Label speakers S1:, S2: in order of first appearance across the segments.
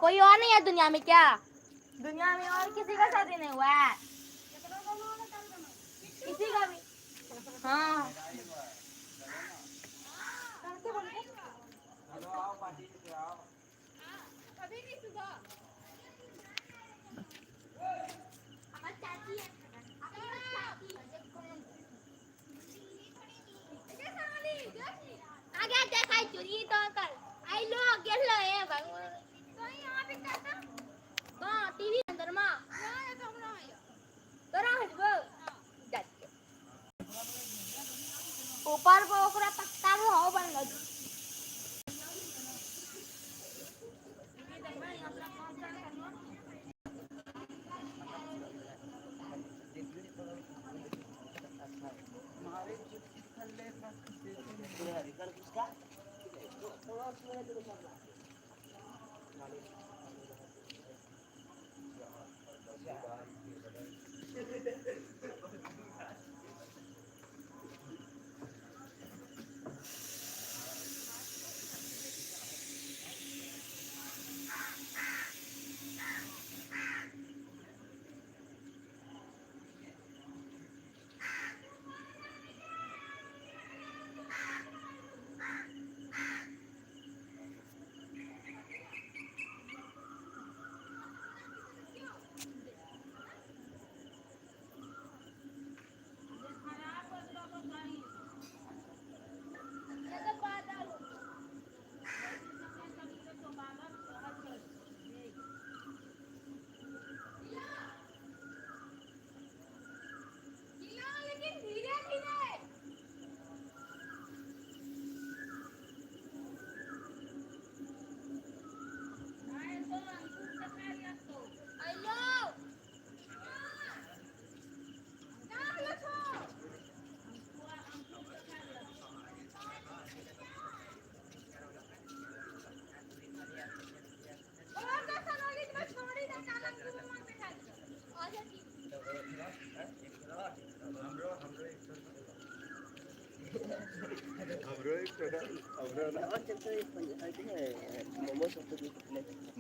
S1: कोई और नहीं है दुनिया में क्या? दुनिया में और किसी का शादी नहीं हुआ है? किसी का भी? हाँ अभी नहीं सुबह आगे देखाई चुरी तो कर आई लो गेलो ए भगवान तो यहां पे करता हां टीवी अंदर मां यहां कमरा है तोरा हटबो ऊपर को ओकरा पत्ता में हो बनल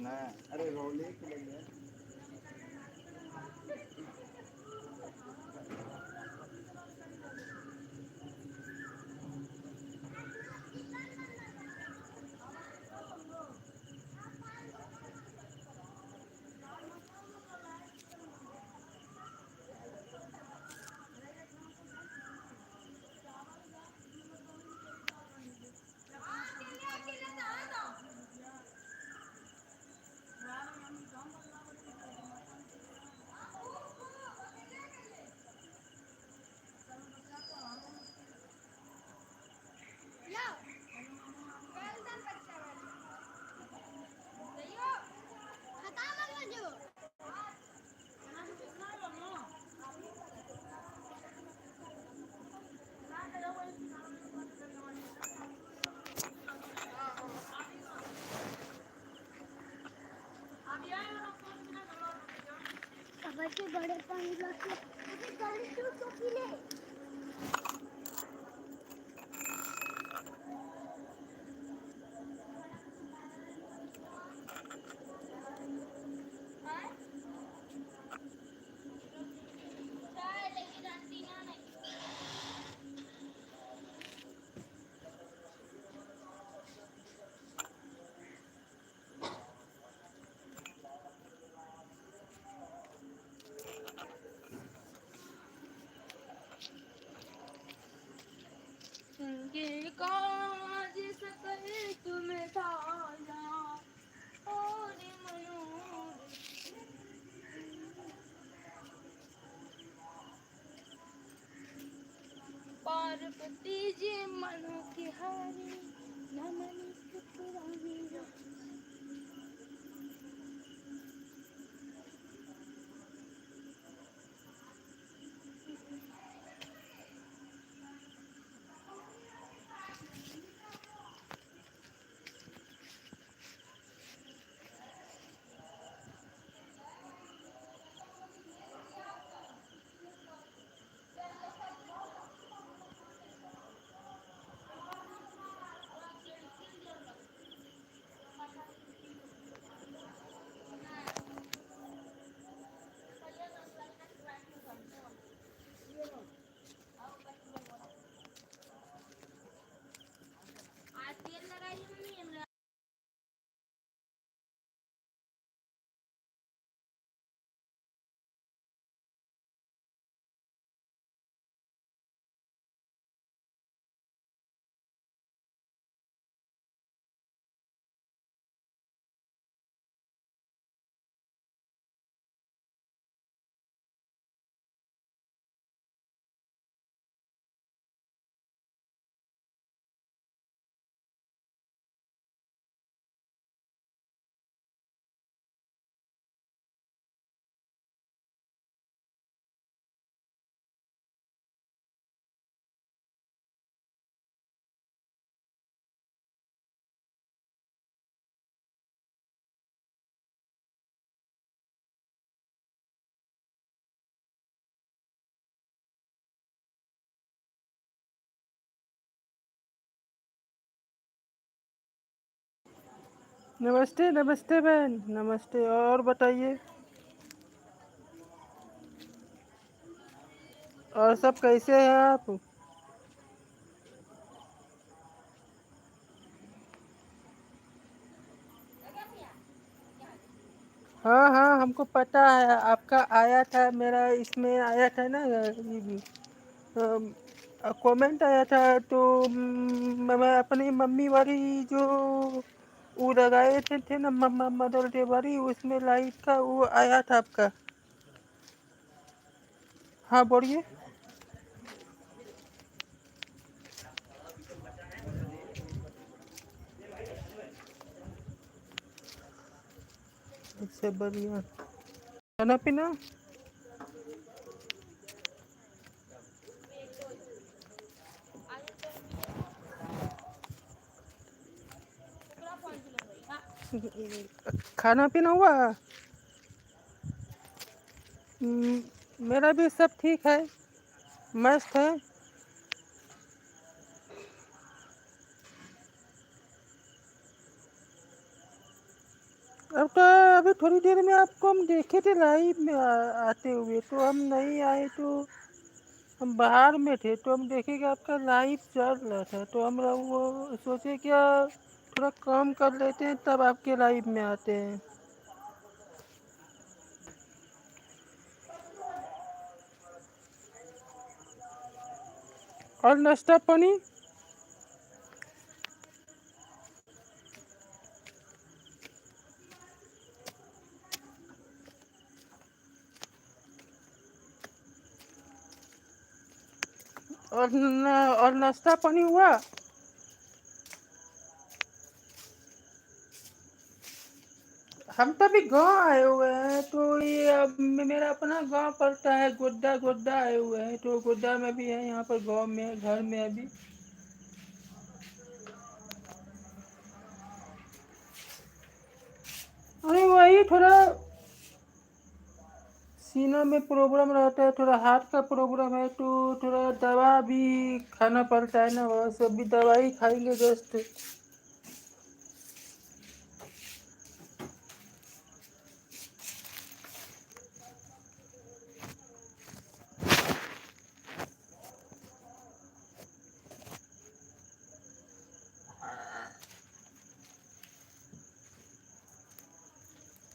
S2: ना अरे रोले के लिए
S1: बच्चे बड़े पानी लाके जल्दी तो पी ले काज सकल तुम्हें साजा और मनोर पार्वती जी मनो की हारी नमन पुरानी
S3: नमस्ते नमस्ते बहन, नमस्ते। और बताइए, और सब कैसे हैं आप? हाँ हाँ, हमको पता है, आपका आया था, मेरा इसमें आया था ना, कमेंट आया था, तो मैं अपनी मम्मी वाली जो वो लगाए थे ना, मदर डे वाली, उसमें लाइट का वो आया था आपका। हाँ बोलिए। इससे बढ़िया खाना पीना। खाना पीना हुआ। हम्म, मेरा भी सब ठीक है, मस्त है। अब तो अभी थोड़ी देर में आपको हम देखे थे लाइव में आते हुए, तो हम नहीं आए, तो हम बाहर में थे, तो हम देखे कि आपका लाइव चल रहा था, तो हम वो सोचे क्या थोड़ा काम कर लेते हैं, तब आपके लाइव में आते हैं। और नाश्ता पानी। और नाश्ता पानी हुआ। हम तो अभी गांव आए हुए हैं, तो ये अब मेरा अपना गांव पड़ता है, गोड्डा। गोड्डा आए हुए हैं, तो गोड्डा में भी है, यहाँ पर गांव में घर में अभी। अरे वही थोड़ा सीना में प्रॉब्लम रहता है, थोड़ा हार्ट का प्रॉब्लम है, तो थोड़ा दवा भी खाना पड़ता है ना, वह सब भी दवाई खाएंगे जस्ट।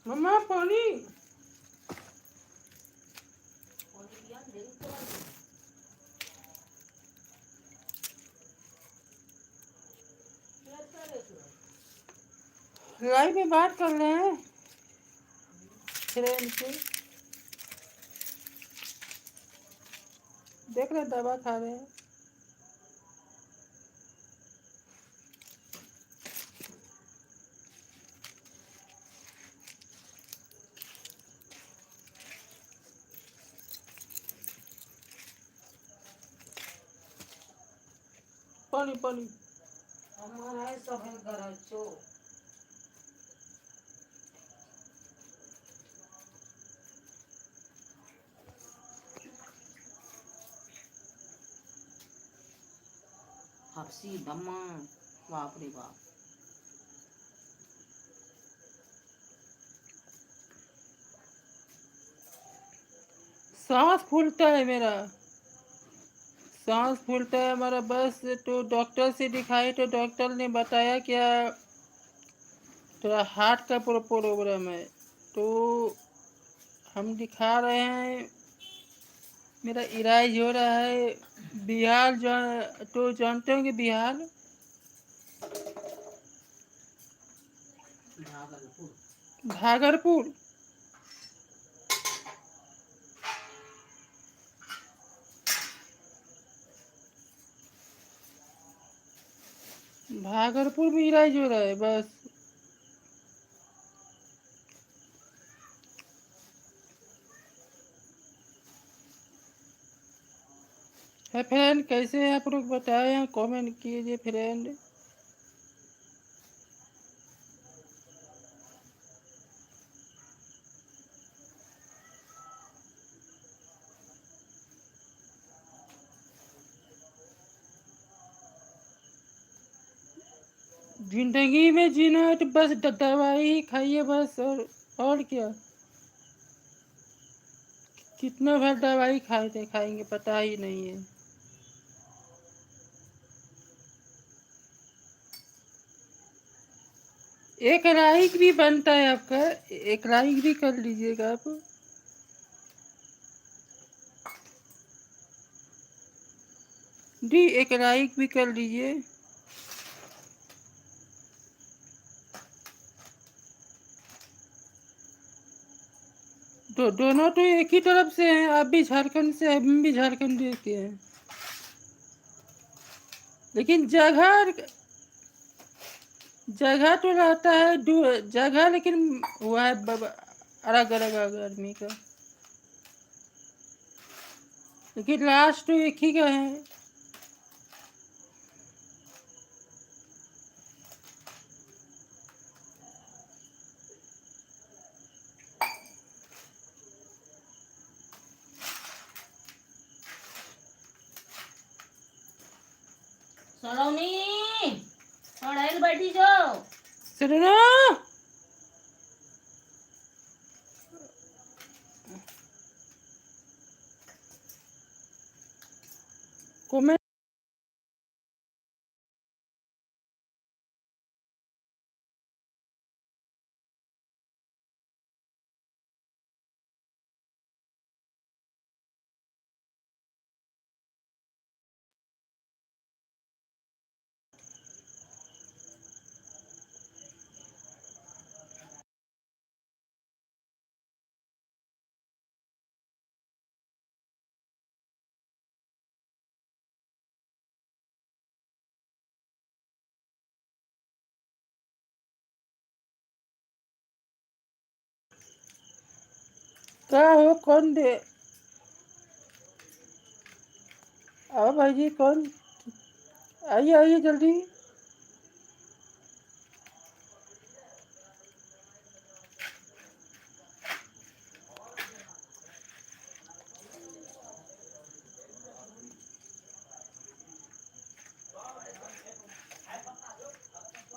S3: मम्मा पानी। लाइव में बात कर रहे हैं फ्रेंड से, देख रहे दवा खा रहे हैं। पानी पानी।
S4: हफ्सी दम्मा, बाप रे बाप।
S3: सांस फूलता है मेरा, सांस फूलता है हमारा, बस। तो डॉक्टर से दिखाए, तो डॉक्टर ने बताया क्या थोड़ा हार्ट का प्रॉब्लम है, तो हम दिखा रहे हैं, मेरा इलाज हो रहा है। बिहार तो जानते होंगे बिहार।
S4: भागलपुर।
S3: भागलपुर। भागलपुर में इलाज हो रहा है बस। है फ्रेंड, कैसे हैं आप लोग बताएं, कमेंट कीजिए फ्रेंड। जिंदगी में जीना है तो बस दवाई ही खाइए बस, और क्या। कितना भर दवाई खाएंगे पता ही नहीं है। एक राइक भी बनता है आपका, एक राइक भी कर लीजिएगा आप। जी एक राइक भी कर लीजिए। तो दोनों तो एक ही तरफ से हैं, आप भी झारखंड से, हम भी झारखंड के हैं, लेकिन जगह तो रहता है जगह, लेकिन वो है अलग अलग आदमी का, लेकिन लास्ट तो एक ही का है।
S4: सलोनी पढ़ाई बैठी जाओ।
S3: सुनो कमेंट क्या हो, कौन दे, आओ भाई जी, कौन, आइए आइए जल्दी।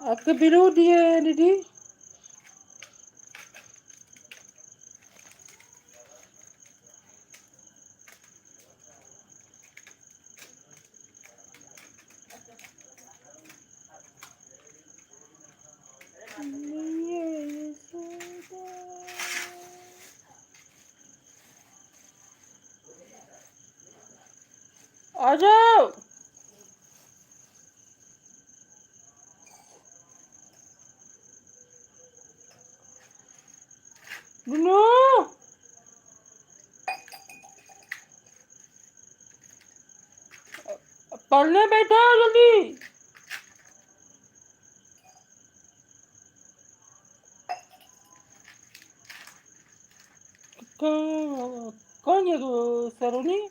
S3: आपके बिरू दिए हैं दीदी। आ जाओ। नो पढ़ने बैठा हो जल्दी। कौन है सरोनी?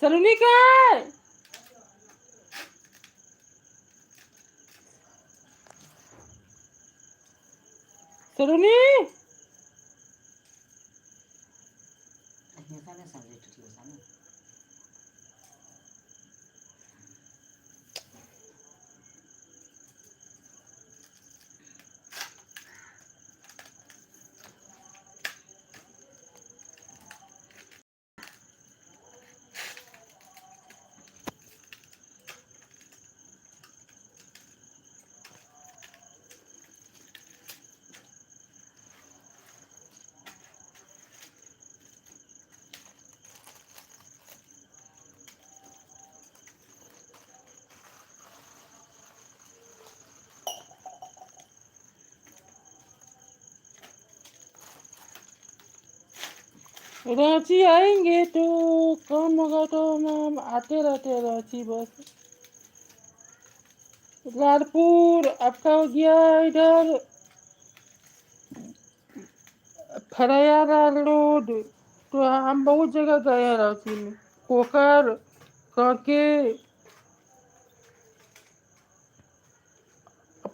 S3: सलोनी कहाँ है? सलोनी रांची आएंगे तो काम होगा तो हम आते रहते हैं रांची बस। लालपुर आपका हो गया, इधर फरयाना रोड, तो हम बहुत जगह गए हैं रांची में, कोकर, कांके,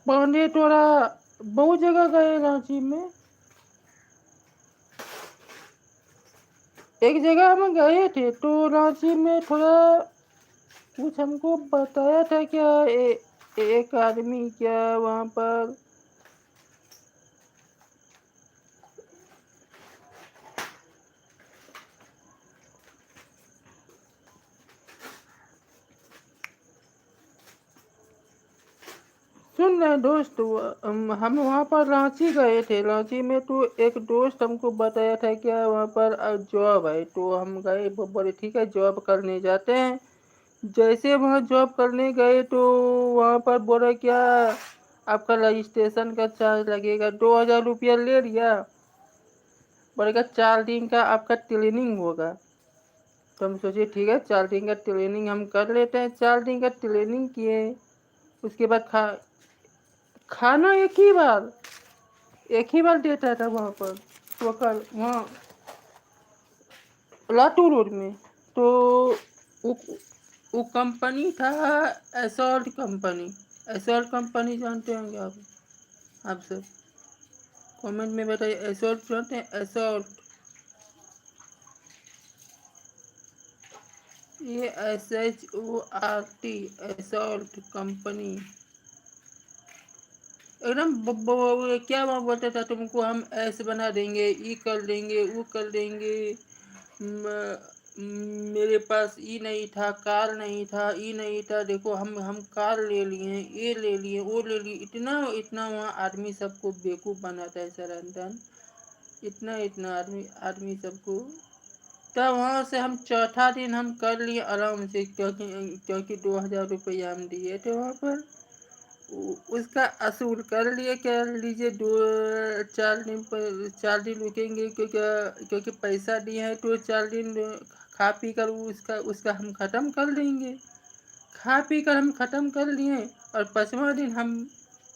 S3: पांडे टोला, बहुत जगह गए रांची में। एक जगह हम गए थे तो रांची में थोड़ा कुछ हमको बताया था क्या एक आदमी क्या वहाँ पर सुन रहे दोस्त, हम वहाँ पर रांची गए थे। रांची में तो एक दोस्त हमको बताया था क्या वहाँ पर जॉब है, तो हम गए। बोले ठीक है जॉब करने जाते हैं। जैसे वहाँ जॉब करने गए तो वहाँ पर बोला क्या आपका रजिस्ट्रेशन का चार्ज लगेगा, 2000 रुपया ले लिया। बोलेगा 4 दिन का आपका ट्रेनिंग होगा। तो हम सोचे ठीक है 4 दिन का ट्रेनिंग हम कर लेते हैं। 4 दिन का ट्रेनिंग किए। उसके बाद खाना एक ही बार देता था वहाँ पर। वो कल वहाँ लातूर रोड में। तो वो वो कंपनी था एसॉल्ट कंपनी। एसॉल्ट कंपनी जानते होंगे आप सब कमेंट में बताइए। एसॉल्ट जानते हैं? एसॉल्ट, ये SHORT, एसॉल्ट कंपनी। एकदम क्या वहाँ बोलता था तुमको हम ऐसे बना देंगे, ई कर देंगे, वो कर देंगे। मेरे पास ई नहीं था, कार नहीं था, ई नहीं था, देखो हम कार ले लिए, ये ले लिए, वो ले लिए। इतना इतना वहाँ आदमी सबको बेवकूफ़ बनाता है सर अंदर। इतना इतना आदमी सबको। तब वहाँ से हम चौथा दिन हम कर लिए आराम से, क्योंकि 2000 रुपया हम दिए थे वहाँ पर। उसका असूल कर लिए। क्या लीजिए 2 4 दिन पर 4 दिन रुकेंगे, क्योंकि पैसा दिए हैं तो 4 दिन खा पी कर उसका उसका हम ख़त्म कर देंगे। खा पी कर हम ख़त्म कर लिए। और 5वां दिन हम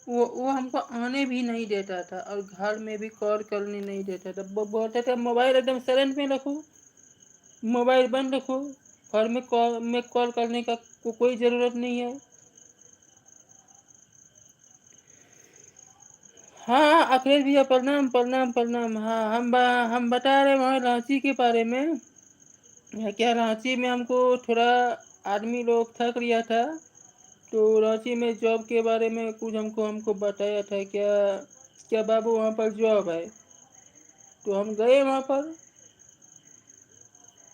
S3: वो हमको आने भी नहीं देता था और घर में भी कॉल करने नहीं देता था। बोलता था मोबाइल एकदम साइलेंट में रखो, मोबाइल बंद रखो, घर में कॉल करने का कोई ज़रूरत नहीं है। हाँ अखिलेश भैया प्रणाम प्रणाम प्रणाम। हाँ हम बता रहे वहाँ रांची के बारे में। क्या रांची में हमको थोड़ा आदमी लोग ठग लिया था। तो रांची में जॉब के बारे में कुछ हमको बताया था क्या क्या बाबू वहाँ पर जॉब है। तो हम गए वहाँ पर।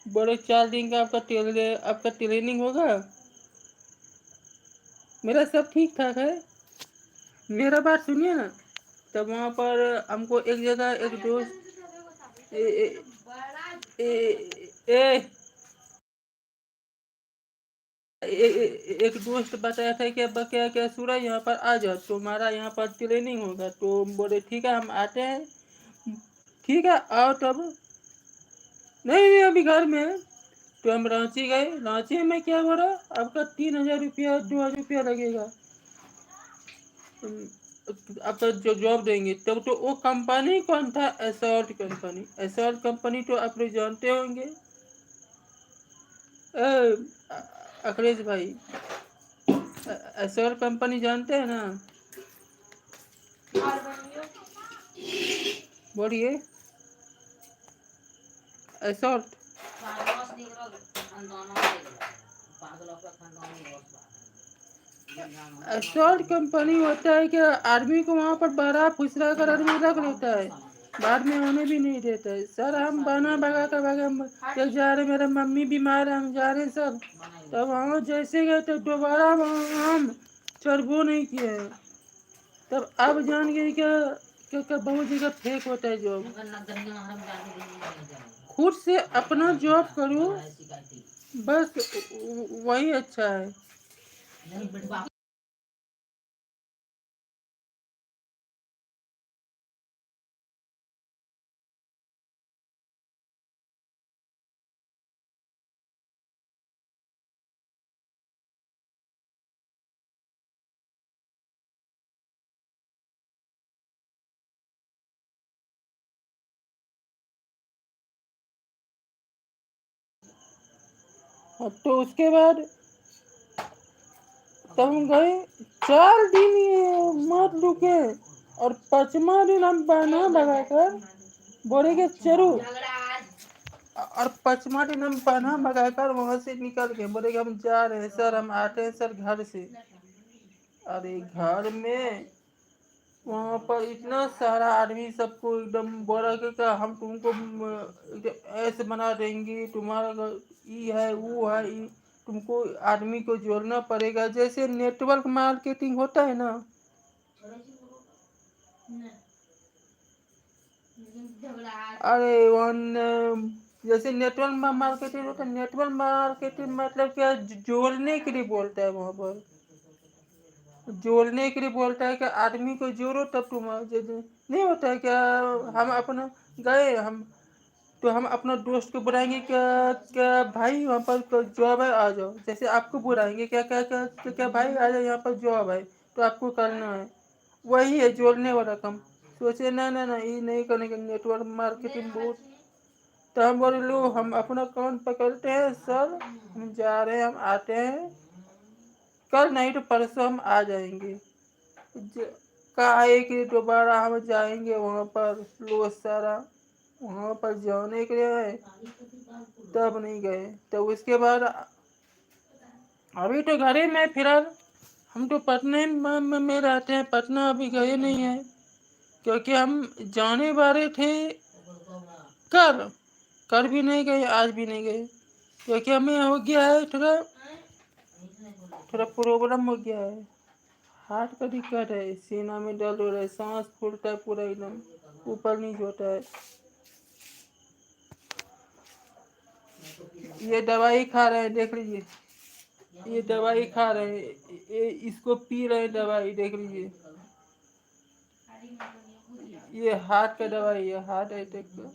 S3: बड़े 4 दिन का आपका ट्रेनिंग होगा। मेरा सब ठीक ठाक है। मेरा बात सुनिए ना। तब वहाँ पर हमको एक जगह एक दोस्त ए, ए, ए, ए, एक दोस्त बताया था कि अब क्या क्या सूरज यहाँ पर आ जाओ, तुम्हारा यहाँ पर ट्रेनिंग होगा। तो बोले ठीक है हम आते हैं। ठीक है आओ तब। नहीं अभी घर में है। तो हम रांची गए। रांची में क्या हो रहा आपका 3000 रुपया 2000 रुपया लगेगा। आपका जो जॉब देंगे। तब तो वो कंपनी कौन था? Assault company. एसॉल्ट कंपनी तो आप लोग जानते होंगे। अखिलेश भाई एसॉल्ट कंपनी जानते हैं ना? बोलिए। एसॉल्ट एसॉल्ट कंपनी होता है कि आदमी को वहाँ पर बड़ा फुसरा कर आदमी रख लेता है, बाद में आने भी नहीं देता है। सर हम बना भगा कर भागे, हम जब जा रहे मेरा मम्मी बीमार है हम जा रहे सर। तब वहाँ जैसे गए तो दोबारा वहाँ हम चढ़बो नहीं किए हैं। तब अब जान गए क्या बहुत जगह फेक होता है जॉब। खुद से अपना जॉब करो बस, वही अच्छा है। तो उसके बाद तब हम गए। 4 दिन ये मत रुके। और 5वां दिन हम बहाना लगाकर बोलेंगे चलो, और 5वां दिन हम बहाना लगाकर वहां से निकल गए, बोलेंगे हम जा रहे हैं सर, हम आते हैं सर घर से। अरे घर में वहाँ पर इतना सारा आदमी सबको एकदम बोला कि हम तुमको ऐसे बना देंगे, तुम्हारा ये है वो है, तुमको आदमी को जोड़ना पड़ेगा, जैसे नेटवर्क मार्केटिंग होता है ना, अरे वन जैसे नेटवर्क मार्केटिंग होता है, नेटवर्क मार्केटिंग मतलब क्या, जोड़ने के लिए बोलता है, वहाँ पर जोड़ने के लिए बोलता है कि आदमी को जोड़ो तब तुम नहीं होता है क्या। हम अपना गए हम तो हम अपना दोस्त को बुलाएंगे क्या क्या भाई वहाँ पर जॉब है आ जाओ, जैसे आपको बुलाएंगे क्या क्या क्या क्या, क्या भाई आ जाओ यहाँ पर जॉब है तो आपको करना है, वही है जोड़ने वाला काम। सोचे ना ना ना ये नहीं करने का, नेटवर्क मार्केटिंग बहुत। तो हम बोले लो हम अपना काम पकड़ते हैं सर, हम जा रहे हैं, हम आते हैं कल नहीं तो परसों हम आ जाएंगे। कहा है कि दोबारा हम जाएंगे वहाँ पर, लो सारा वहाँ पर जाने के लिए है, तब नहीं गए। तो उसके बाद अभी तो घर ही में फिलहाल हम तो पटना में रहते हैं, पटना अभी गए नहीं है, क्योंकि हम जाने वाले थे कल भी नहीं गए, आज भी नहीं गए, क्योंकि हमें हो गया है थोड़ा प्रॉब्लम हो गया है, हार्ट का दिक्कत है, सीना में दर्द हो रहा है, सांस फूलता है पूरा एकदम ऊपर नीचे होता है। ये दवाई खा रहे हैं, देख लीजिए, ये दवाई खा रहे हैं, ये इसको पी रहे हैं दवाई, देख लीजिए, ये हार्ट का दवाई है, हार्ट अटैक का।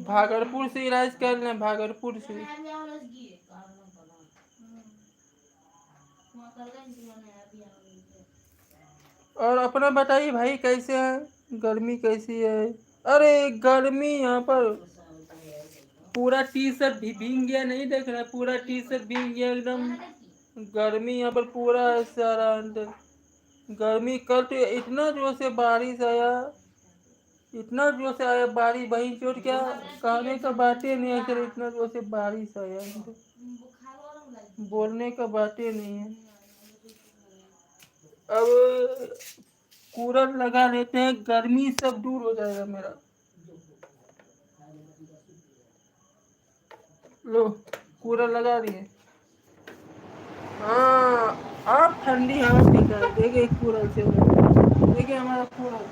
S3: भागलपुर से इलाज कर लें, भागलपुर से। और अपना बताइए भाई कैसे हैं, गर्मी कैसी है। अरे गर्मी यहाँ पर पूरा टी शर्ट भी भीग गया, नहीं देख रहा, पूरा टी शर्ट भीग गया एकदम, गर्मी यहाँ पर पूरा सारा अंदर गर्मी। कल तो इतना जोर से बारिश आया, इतना जोर से आया बारिश, वही चोट क्या कहने का बातें नहीं है सर, इतना जोर से बारिश आया, बोलने का बातें नहीं है। अब कूलर लगा लेते हैं, गर्मी सब दूर हो जाएगा मेरा। लो कूलर लगा दिए, हाँ आप ठंडी हवा पीकर देखिए, कूलर से देखिए हमारा कूलर।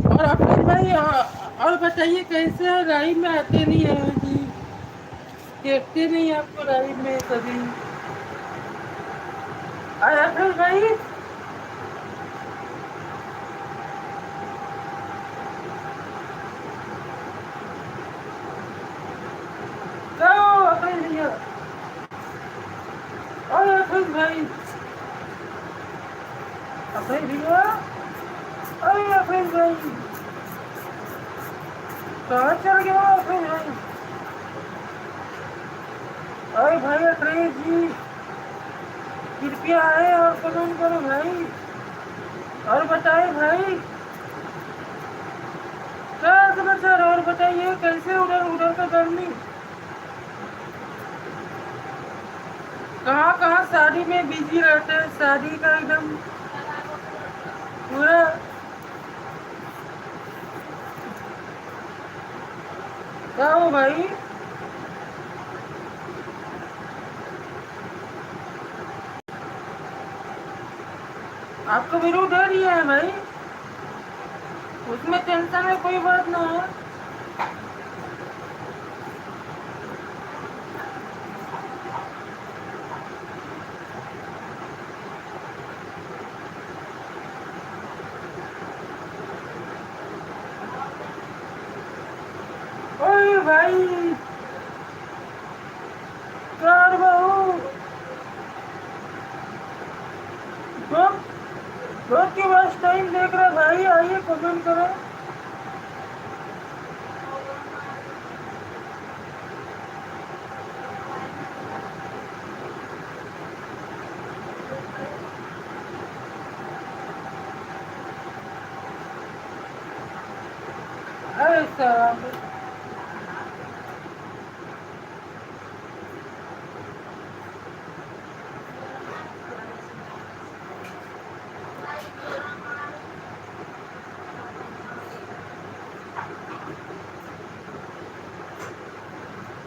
S3: और अपने भाई और बताइए कैसे है, राइड में आते नहीं है जी, देखते नहीं आपको राइड में कभी आया फिर भाई। भाई अभय भैया, अरे अभय भाई कहाँ चल गया अभय भाई। अरे भाई अखिलेश जी कृपया आए और कमेंट करो भाई, और बताए भाई क्या समाचार, और बताइए कैसे उधर उधर का गर्मी, कहाँ कहाँ शादी में बिजी रहते हैं, शादी का एकदम पूरा। क्या हो भाई, आपको विरोध दे दिया है भाई, उसमें टेंशन में कोई बात ना है। ओए भाई कार बहू रोज के बाद टाइम देख रहे भाई, आइए कमेंट करो। आराम से।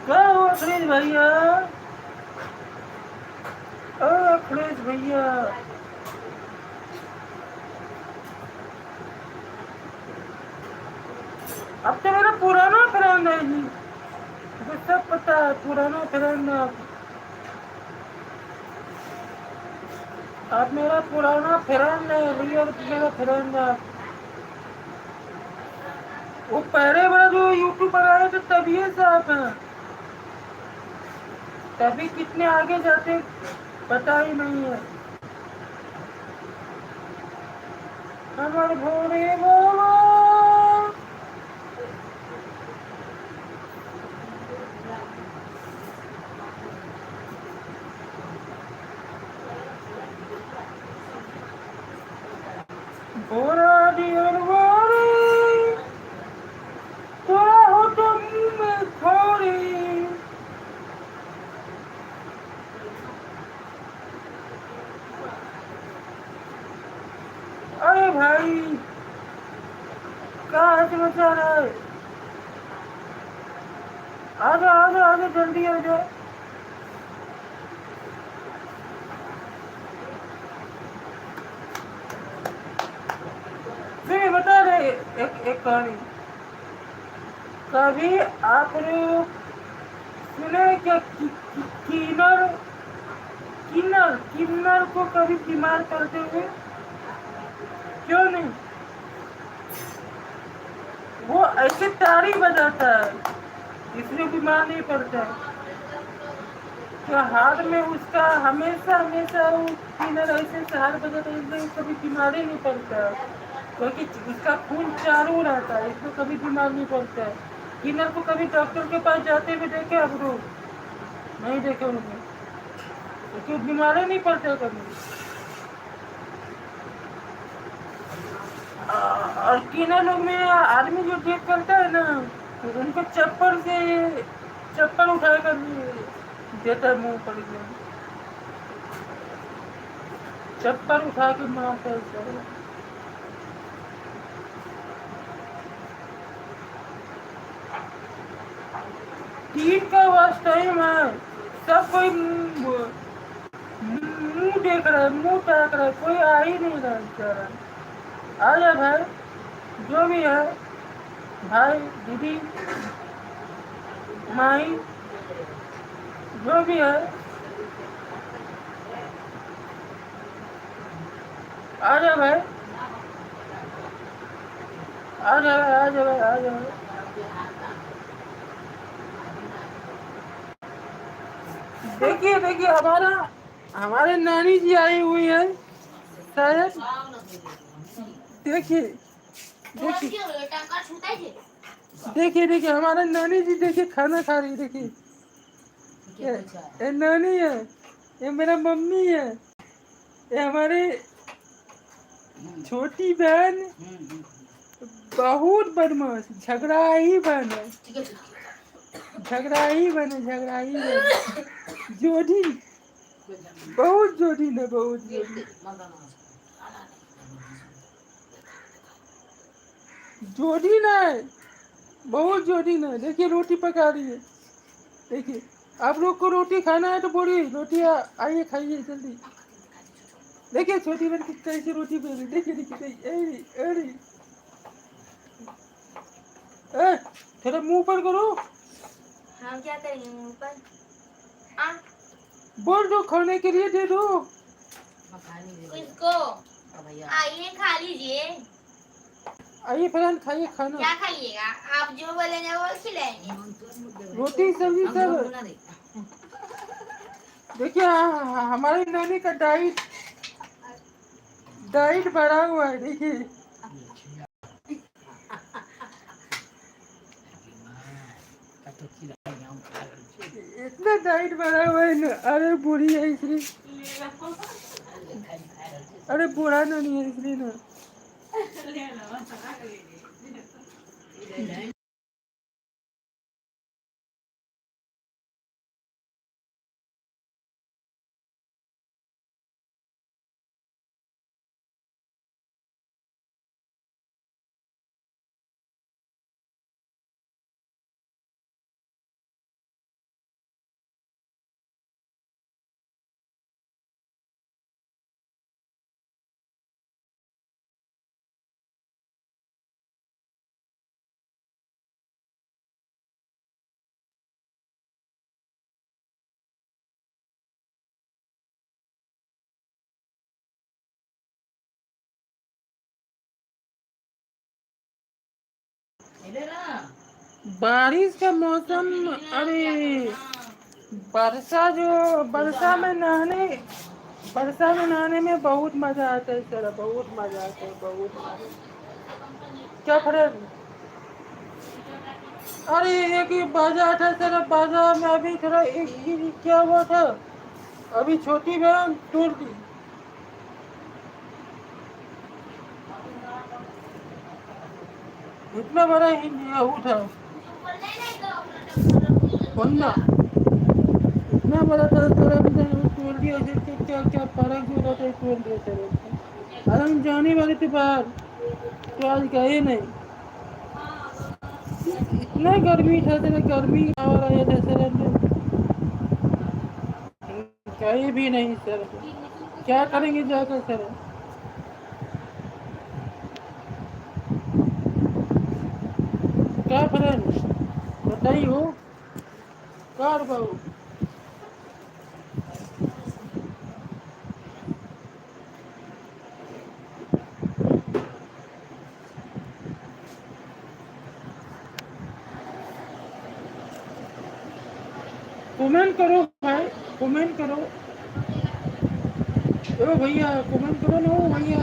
S3: क्या हुआ अखिलेश भैया? ओ अखिलेश भैया, अब तो मेरा पुराना फ्रेंड है जी, मुझे सब पता है, पुराना फ्रेंड है आप मेरा पुराना फ्रेंड है भैया, मेरा फ्रेंड है। वो पहले वाला जो यूट्यूब पर आए थे तभी से आप हैं, तभी कितने आगे जाते पता ही नहीं है। हमारे भोरे बाबा भोरा दियर वारी, तोरा हो तो मुंह में खोरी। अरे भाई क्या समाचार है? आजा आजा आजा जल्दी आजा। फिर बता रहे एक कहानी, कभी आपने सुने क्या किन्नर किन्नर किन्नर को कभी बीमार करते हुए? क्यों नहीं? वो ऐसे तारी बजाता है इसलिए बीमार नहीं पड़ता है। तो हाथ में उसका हमेशा हमेशा वो किन्नर ऐसे से हाथ बजाता है इसलिए कभी बीमारी नहीं पड़ता है, क्योंकि उसका खून चालू रहता है इसलिए कभी बीमार नहीं पड़ता है। किन्नर को कभी डॉक्टर के पास जाते हुए देखे आप लोग? नहीं देखे उनको, क्योंकि बीमारी नहीं पड़ता कभी। और किन्नर लोग में आदमी जो डेट करता है ना, उनको चप्पल उठा कर देता है मुंह पर, चप्पल उठा के मारता है। तीन का वास्ट टाइम है, सब कोई मुंह देख रहा है, मुंह ताक रहा है, कोई आ ही नहीं रहा बेचारा। आ जा भाई, जो भी है, भाई दीदी माई जो भी है, आ जा भाई, आ जा आ जा भाई, आ जा। देखिए देखिए हमारे नानी जी आई हुई है शायद, देखिए देखिए देखिए देखिए हमारा नानी जी, देखिए खाना खा रही, देखिए ये नानी है, ये मेरा मम्मी है, ये हमारे छोटी बहन, बहुत बदमाश झगड़ाही बहन है, झगड़ाही बहन है, झगड़ाही बहन, जोड़ी बहुत जोड़ी है, बहुत जोड़ी जोड़ी ना है, बहुत जोड़ी ना। देखिए रोटी पका रही है, देखिए आप लोग को रोटी खाना है तो बोलिए, रोटी आइए खाइए जल्दी। देखिए छोटी बहन की कैसे रोटी बेल रही, देखिए देखिए अरे अरे थोड़ा मुंह पर करो।
S1: हम क्या करेंगे मुंह पर?
S3: बोल दो खाने के लिए दे दो
S1: इसको, आइए खा लीजिए।
S3: आइए फरहान खाइए खाना।
S1: क्या खाइएगा? आप जो बोलेंगे वो खिलाएंगे।
S3: रोटी सब्जी सब। देखिए हमारी नानी का डाइट बढ़ा हुआ है, देखिए इतना डाइट बढ़ा हुआ है ना। अरे बूढ़ी है इसलिए, अरे बूढ़ा नानी है इसलिए ना। बारिश का मौसम, अरे वर्षा में नहाने में बहुत मजा आता है सर, बहुत मजा आता है, बहुत मजा। क्या फ्रेंड? अरे एक ही बाजा था सर, बाजा में अभी थोड़ा क्या हुआ था, अभी छोटी बहन तोड़ दी। इतना बड़ा ही वो था होना, इतना बड़ा था सर, तोड़ दिया। क्या क्या फर्क भी होता है, तोड़ दिया सर। अरे हम जाने वाले थे बाहर, तो आज गए नहीं। इतना गर्मी था सर, गर्मी आ रहा था सर, गए भी नहीं सर। क्या करेंगे जाकर सर? क्या फ्रेंड बताइए हो, कार बाबू। कमेंट करो भाई, कमेंट करो। ओ भैया कमेंट करो ना, ओ भैया।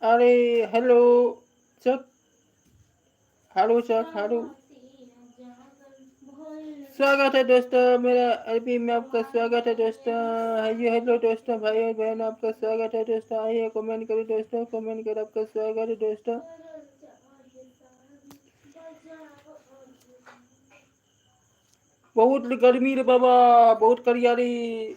S3: अरे हेलो चक, हेलो चक, हेलो। स्वागत है दोस्तों मेरा अरबी में, आपका स्वागत है दोस्तों। आइए हेलो दोस्तों, भाई और बहन, आपका स्वागत है दोस्तों। आइए कमेंट करो दोस्तों, कमेंट कर, आपका स्वागत है दोस्तों। बहुत गर्मी रे बाबा, बहुत करियारी।